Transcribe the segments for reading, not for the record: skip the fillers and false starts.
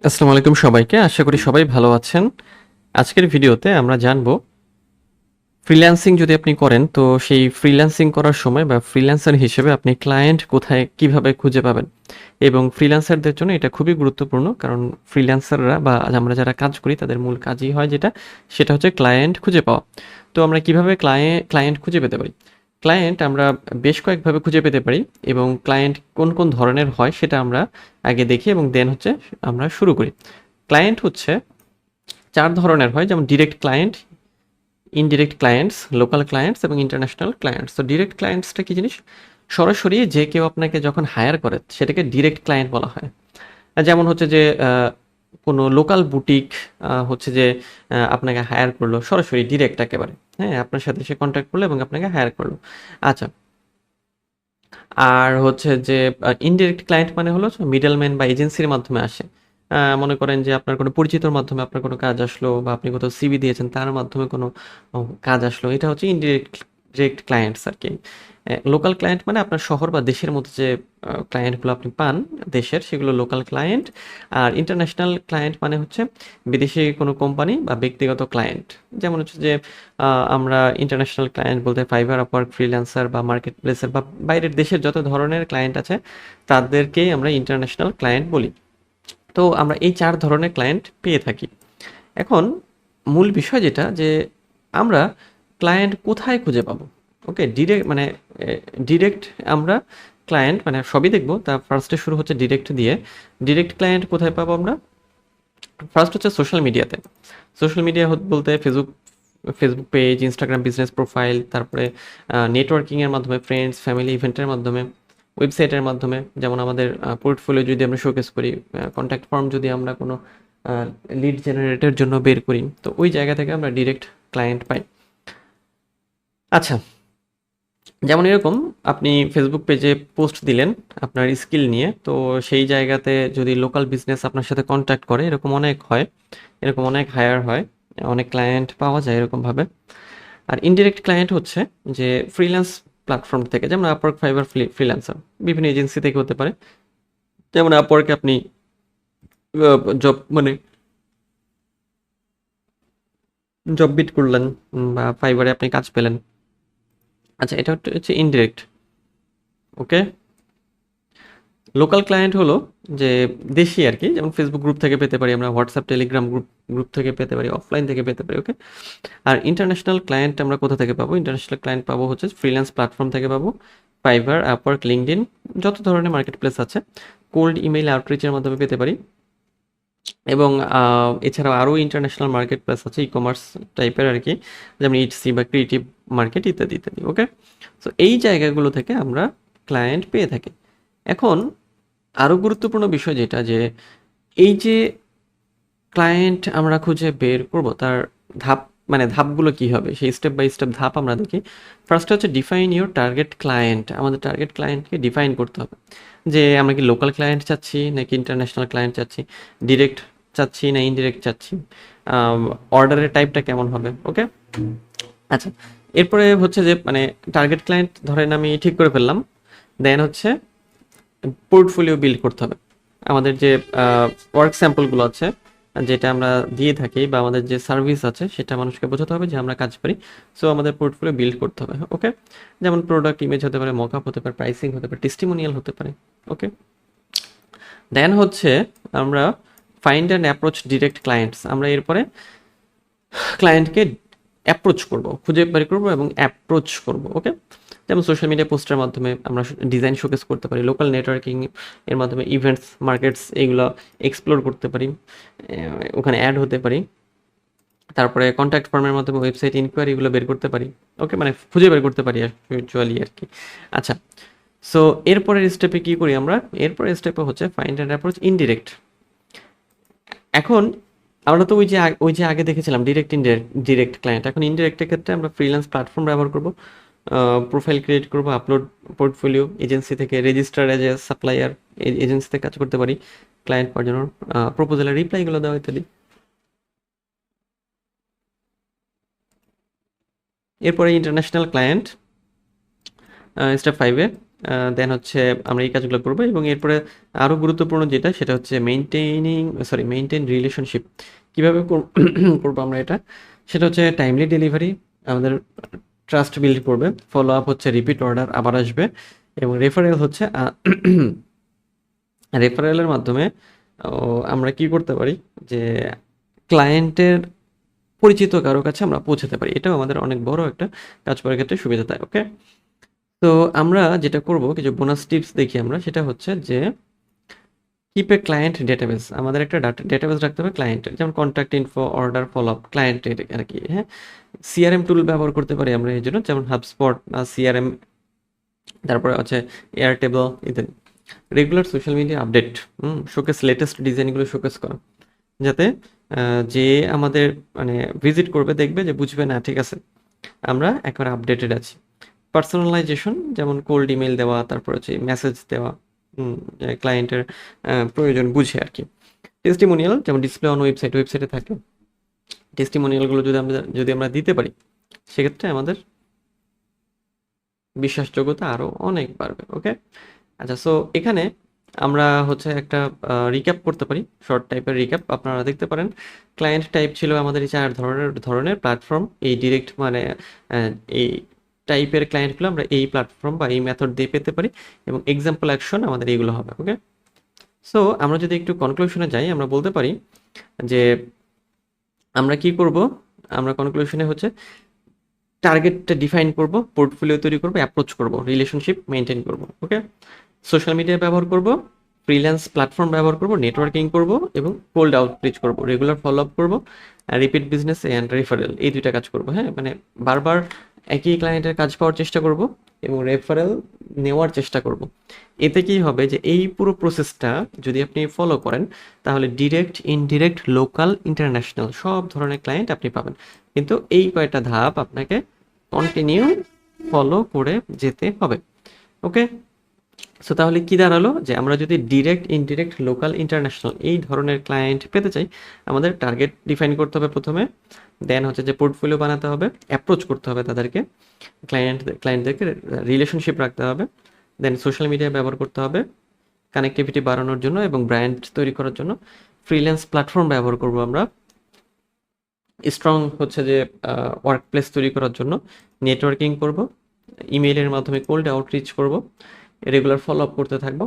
আসসালামু আলাইকুম সবাইকে। আশা করি সবাই ভালো আছেন। আজকের ভিডিওতে আমরা জানবো ফ্রিল্যান্সিং যদি আপনি করেন তো সেই ফ্রিল্যান্সিং করার সময় বা ফ্রিল্যান্সার হিসেবে আপনি ক্লায়েন্ট কোথায় কিভাবে খুঁজে পাবেন? এবং ফ্রিল্যান্সারদের জন্য এটা খুবই গুরুত্বপূর্ণ। কারণ ফ্রিল্যান্সাররা বা আমরা যারা কাজ করি তাদের মূল কাজই হয় যেটা, সেটা হচ্ছে ক্লায়েন্ট খুঁজে পাওয়া। তো আমরা কিভাবে ক্লায়েন্ট খুঁজে পেতে পারি? ক্লায়েন্ট আমরা বেশ কয়েকভাবে খুঁজে পেতে পারি এবং ক্লায়েন্ট কোন, কোন ধরনের হয় সেটা আমরা আগে দেখি এবং দেন হচ্ছে আমরা শুরু করি। ক্লায়েন্ট হচ্ছে ৪ ধরনের হয়, যেমন direct client, indirect clients, local clients এবং ইন্টারন্যাশনাল ক্লায়েন্টস। তো ডিরেক্ট ক্লায়েন্টসটা কি জিনিস? সরাসরি যে কেউ আপনাকে যখন হায়ার করে সেটাকে ডিরেক্ট ক্লায়েন্ট বলা হয়। যেমন হচ্ছে যে কোনো লোকাল বুটিক হচ্ছে যে আপনাকে হায়ার করলো সরাসরি ডিরেক্ট একেবারে। হ্যাঁ? আপনার সাথে সে কনট্যাক্ট করলো এবং আপনাকে হায়ার করলো। আচ্ছা। আর হচ্ছে যে ইনডিরেক্ট ক্লায়েন্ট মানে হলো মিডলম্যান বা এজেন্সির মাধ্যমে আসে। মনে করেন যে আপনার কোনো পরিচিতর মাধ্যমে আপনার কোনো কাজ আসলো বা আপনি কোথাও সিভি দিয়েছেন তার মাধ্যমে কোনো কাজ আসলো। এটা হচ্ছে ডিরেক্ট ক্লায়েন্টস আরকি। লোকাল ক্লায়েন্ট মানে আপনার শহর বা দেশের মধ্যে যে ক্লায়েন্টগুলো আপনি পান দেশের, সেগুলো লোকাল ক্লায়েন্ট। আর ইন্টারন্যাশনাল ক্লায়েন্ট মানে হচ্ছে বিদেশি কোনো কোম্পানি বা ব্যক্তিগত ক্লায়েন্ট। যেমন হচ্ছে যে আমরা ইন্টারন্যাশনাল ক্লায়েন্ট বলতে ফাইবার, আপওয়ার্ক, ফ্রিল্যান্সার বা মার্কেট প্লেসের বা বাইরের দেশের যত ধরনের ক্লায়েন্ট আছে তাদেরকেই আমরা ইন্টারন্যাশনাল ক্লায়েন্ট বলি। তো আমরা এই ৪ ধরনের ক্লায়েন্ট পেয়ে থাকি। এখন মূল বিষয় যেটা যে আমরা ক্লায়েন্ট কোথায় খুঁজে পাবো? ওকে, ডিরেক্ট আমরা ক্লায়েন্ট মানে সবই দেখবো। তার ফার্স্টে শুরু হচ্ছে ডিরেক্ট দিয়ে। ডিরেক্ট ক্লায়েন্ট কোথায় পাবো আমরা? ফার্স্ট হচ্ছে সোশ্যাল মিডিয়াতে। সোশ্যাল মিডিয়া বলতে Facebook page, Instagram business profile, তারপরে নেটওয়ার্কিংয়ের মাধ্যমে, ফ্রেন্ডস, ফ্যামিলি ইভেন্টের মাধ্যমে, ওয়েবসাইটের মাধ্যমে, যেমন আমাদের পোর্টফোলিও যদি আমরা শোকেস করি, কন্ট্যাক্ট ফর্ম যদি আমরা কোনো লিড জেনারেটের জন্য বের করি, তো ওই জায়গা থেকে আমরা ডিরেক্ট ক্লায়েন্ট পাই। আচ্ছা, যেমন এরকম আপনি ফেসবুক পেজে পোস্ট দিলেন আপনার স্কিল নিয়ে, তো সেই জায়গাতে যদি লোকাল বিজনেস আপনার সাথে কন্ট্যাক্ট করে, এরকম অনেক হয়, এরকম অনেক হায়ার হয়, অনেক ক্লায়েন্ট পাওয়া যায় এরকমভাবে। আর ইনডিরেক্ট ক্লায়েন্ট হচ্ছে যে ফ্রিল্যান্স প্ল্যাটফর্ম থেকে, যেমন আপওয়ার্ক, ফাইবার, ফ্রিল্যান্সার বিভিন্ন এজেন্সি থেকে হতে পারে। যেমন আপওয়ার্কে আপনি জব মানে জব বিট করলেন, বা ফাইবারে আপনি কাজ পেলেন। আচ্ছা, এটা হচ্ছে ইনডিরেক্ট। ওকে। লোকাল ক্লায়েন্ট হলো যে দেশি আর কি, যেমন ফেসবুক গ্রুপ থেকে পেতে পারি আমরা, হোয়াটসঅ্যাপ, টেলিগ্রাম গ্রুপ থেকে পেতে পারি, অফলাইন থেকে পেতে পারি। ওকে। আর ইন্টারন্যাশনাল ক্লায়েন্ট আমরা কোথা থেকে পাবো? ইন্টারন্যাশনাল ক্লায়েন্ট পাবো হচ্ছে ফ্রিল্যান্স প্ল্যাটফর্ম থেকে পাবো, ফাইবার, আপওয়ার্ক, লিঙ্কডইন, যত ধরনের মার্কেট প্লেস আছে, কোল্ড ইমেইল আউটরিচের মাধ্যমে পেতে পারি। এবং এছাড়াও আরও ইন্টারন্যাশনাল মার্কেট প্লেস আছে ই কমার্স টাইপের আর কি, যেমন ইটসি বা ক্রিয়েটিভ মার্কেট ইত্যাদি ইত্যাদি। ওকে। সো এই জায়গাগুলো থেকে আমরা ক্লায়েন্ট পেয়ে থাকি। এখন আরও গুরুত্বপূর্ণ বিষয় যেটা, যে এই যে ক্লায়েন্ট আমরা খুঁজে বের করব তার ধাপ মানে ধাপগুলো কি হবে, সেই স্টেপ বাই স্টেপ ধাপ আমরা দেখি। ফার্স্ট হচ্ছে ডিফাইন ইউর টার্গেট ক্লায়েন্ট। আমাদের টার্গেট ক্লায়েন্টকে ডিফাইন করতে হবে, যে আমরা কি লোকাল ক্লায়েন্ট চাচ্ছি নাকি ইন্টারন্যাশনাল ক্লায়েন্ট চাচ্ছি, ডিরেক্ট চাচ্ছি না ইনডিরেক্ট চাচ্ছি, অর্ডারের টাইপটা কেমন হবে। ওকে। আচ্ছা, এরপরে হচ্ছে যে মানে টার্গেট ক্লায়েন্ট ধরেন আমি ঠিক করে ফেললাম, দেন হচ্ছে পোর্টফোলিও বিল্ড করতে হবে। আমাদের যে ওয়ার্ক স্যাম্পলগুলো আছে যেটা আমরা দিয়ে থাকি, বা আমাদের যে সার্ভিস আছে সেটা মানুষকে বোঝাতে হবে যে আমরা কাজ পারি। সো আমাদের পোর্টফোলিও বিল্ড করতে হবে। ওকে। যেমন প্রোডাক্ট ইমেজ হতে পারে, মকআপ হতে পারে, প্রাইসিং হতে পারে, টেস্টিমোনিয়াল হতে পারে। ওকে। দেন হচ্ছে আমরা find and approach direct clients. আমরা এরপরে ক্লায়েন্টকে অ্যাপ্রোচ করব, খুঁজে বের করব এবং অ্যাপ্রোচ করব। ওকে। যেমন সোশ্যাল মিডিয়া পোস্টের মাধ্যমে আমরা ডিজাইন শোকেস করতে পারি, লোকাল নেটওয়ার্কিং এর মাধ্যমে ইভেন্টস, মার্কেটস এইগুলো এক্সপ্লোর করতে পারি, ওখানে অ্যাড হতে পারি। তারপরে কন্ট্যাক্ট ফর্মের মাধ্যমে ওয়েবসাইট ইনকোয়ারিগুলো বের করতে পারি। ওকে, মানে খুঁজে বের করতে পারি অ্যাকচুয়ালি আর কি। আচ্ছা, সো এরপরের স্টেপে কি করি আমরা? এরপরের স্টেপে হচ্ছে ফাইন্ড অ্যান্ড অ্যাপ্রোচ ইনডিরেক্ট। এখন আমরা তো ওই যে আগে দেখেছিলাম ডিরেক্ট ইনডিরেক্ট, ডিরেক্ট ক্লায়েন্ট। এখন ইনডিরেক্টের ক্ষেত্রে আমরা ফ্রিল্যান্স প্ল্যাটফর্ম ব্যবহার করব, প্রোফাইল ক্রিয়েট করব, আপলোড পোর্টফোলিও, এজেন্সি থেকে রেজিস্টার এজ এ সাপ্লায়ার, এজেন্সিতে কাজ করতে পারি, ক্লায়েন্ট পাওয়ার প্রপোজালের রিপ্লাইগুলো দেওয়া ইত্যাদি। এরপরে ইন্টারন্যাশনাল ক্লায়েন্ট, স্টেপ 5-এ দেন হচ্ছে আমরা এই কাজগুলো করব এবং এরপরে আরও গুরুত্বপূর্ণ যেটা সেটা হচ্ছে মেইনটেইন রিলেশনশিপ কীভাবে করবো আমরা এটা, সেটা হচ্ছে টাইমলি ডেলিভারি আমাদের ট্রাস্ট বিল্ড করবে, ফলো আপ হচ্ছে রিপিট অর্ডার আবার আসবে, এবং রেফারেল হচ্ছে রেফারেলের মাধ্যমে আমরা কি করতে পারি যে ক্লায়েন্টের পরিচিত কারো কাছে আমরা পৌঁছাতে পারি। এটাও আমাদের অনেক বড় একটা কাজ করার ক্ষেত্রে সুবিধা দেয়। ওকে, তো আমরা যেটা করব কিছু বোনাস টিপস দেখি আমরা, সেটা হচ্ছে যে কিপ এ ক্লায়েন্ট ডেটাবেস। আমাদের একটা ডেটাবেস রাখতে হবে ক্লায়েন্টের, যেমন contact info, order, follow up, ক্লায়েন্টের আর কি। হ্যাঁ, সিআরএম টুল ব্যবহার করতে পারি আমরা এই জন্য, যেমন হাবস্পট, সিআরএম, তারপরে হচ্ছে এয়ারটেবল ইত্যাদি। Regular social media update, showcase latest ডিজাইনগুলো শোকেস করা, যাতে যে আমাদের মানে ভিজিট করবে দেখবে যে বুঝবে না ঠিক আছে আমরা একেবারে আপডেটেড আছি। পার্সোনালাইজেশন, যেমন কোল্ড ইমেল দেওয়া, তারপর হচ্ছে মেসেজ দেওয়া ক্লায়েন্টের প্রয়োজন বুঝে আর কি। টেস্টিমোনিয়াল, যেমন ডিসপ্লে অন ওয়েবসাইটে থাকে, টেস্টিমোনিয়ালগুলো যদি আমরা দিতে পারি সেক্ষেত্রে আমাদের বিশ্বাসযোগ্যতা আরও অনেক বাড়বে। ওকে, আচ্ছা, সো এখানে আমরা হচ্ছে একটা রিক্যাপ করতে পারি, শর্ট টাইপের রিক্যাপ আপনারা দেখতে পারেন। ক্লায়েন্ট টাইপ ছিল আমাদের এই 4 ধরনের প্ল্যাটফর্ম, এই ডিরেক্ট মানে এই টাইপের ক্লায়েন্টগুলো আমরা এই প্ল্যাটফর্ম বা এই মেথড দিয়ে পেতে পারি, এবং এক্সাম্পল অ্যাকশন আমাদের এইগুলো হবে। ওকে, সো আমরা যদি একটু কনক্লুশনে যাই, আমরা বলতে পারি যে আমরা কি করব, আমরা কনক্লুশনে হচ্ছে টার্গেটটা ডিফাইন করব, পোর্টফোলিও তৈরি করব, অ্যাপ্রোচ করব, রিলেশনশিপ মেনটেন করব। ওকে, সোশ্যাল মিডিয়া ব্যবহার করব, ফ্রিল্যান্স প্ল্যাটফর্ম ব্যবহার করব, নেটওয়ার্কিং করব এবং কোল্ড আউটরিচ করব, রেগুলার ফলো আপ করব, রিপিট বিজনেস অ্যান্ড রেফারেল, এই দুইটা কাজ করব। হ্যাঁ, মানে বারবার একই ক্লায়েন্টের কাজ পাওয়ার চেষ্টা করব এবং রেফারেল নেওয়ার চেষ্টা করব। এতে কি হবে যে এই পুরো প্রসেসটা যদি আপনি ফলো করেন তাহলে ডিরেক্ট, ইনডিরেক্ট, লোকাল, ইন্টারন্যাশনাল সব ধরনের ক্লায়েন্ট আপনি পাবেন। কিন্তু এই কয়টা ধাপ আপনাকে কন্টিনিউ ফলো করে যেতে হবে। ওকে, সো তাহলে কি দাঁড়ালো যে আমরা যদি ডিরেক্ট, ইনডিরেক্ট, লোকাল, ইন্টারন্যাশনাল এই ধরনের ক্লায়েন্ট পেতে চাই, আমাদের টার্গেট ডিফাইন করতে হবে প্রথমে, দেন হচ্ছে যে পোর্টফোলিও বানাতে হবে, অ্যাপ্রোচ করতে হবে তাদেরকে, ক্লায়েন্টদেরকে রিলেশনশিপ রাখতে হবে, দেন সোশ্যাল মিডিয়া ব্যবহার করতে হবে কানেক্টিভিটি বাড়ানোর জন্য এবং ব্র্যান্ড তৈরি করার জন্য, ফ্রিল্যান্স প্ল্যাটফর্ম ব্যবহার করব আমরা স্ট্রং হচ্ছে যে ওয়ার্ক প্লেস তৈরি করার জন্য, নেটওয়ার্কিং করব, ইমেইলের মাধ্যমে কোল্ড আউটরিচ করব, রেগুলার ফলো আপ করতে থাকবো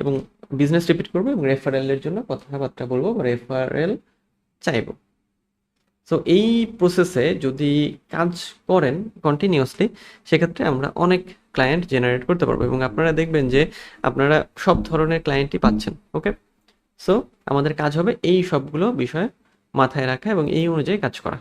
এবং বিজনেস রিপিট করবো এবং রেফারেলের জন্য কথাবার্তা বলবো, রেফারেল চাইবো। সো এই প্রসেসে যদি কাজ করেন কন্টিনিউয়াসলি, সেক্ষেত্রে আমরা অনেক ক্লায়েন্ট জেনারেট করতে পারবো এবং আপনারা দেখবেন যে আপনারা সব ধরনের ক্লায়েন্টই পাচ্ছেন। ওকে, সো আমাদের কাজ হবে এই সবগুলো বিষয় মাথায় রাখা এবং এই অনুযায়ী কাজ করা।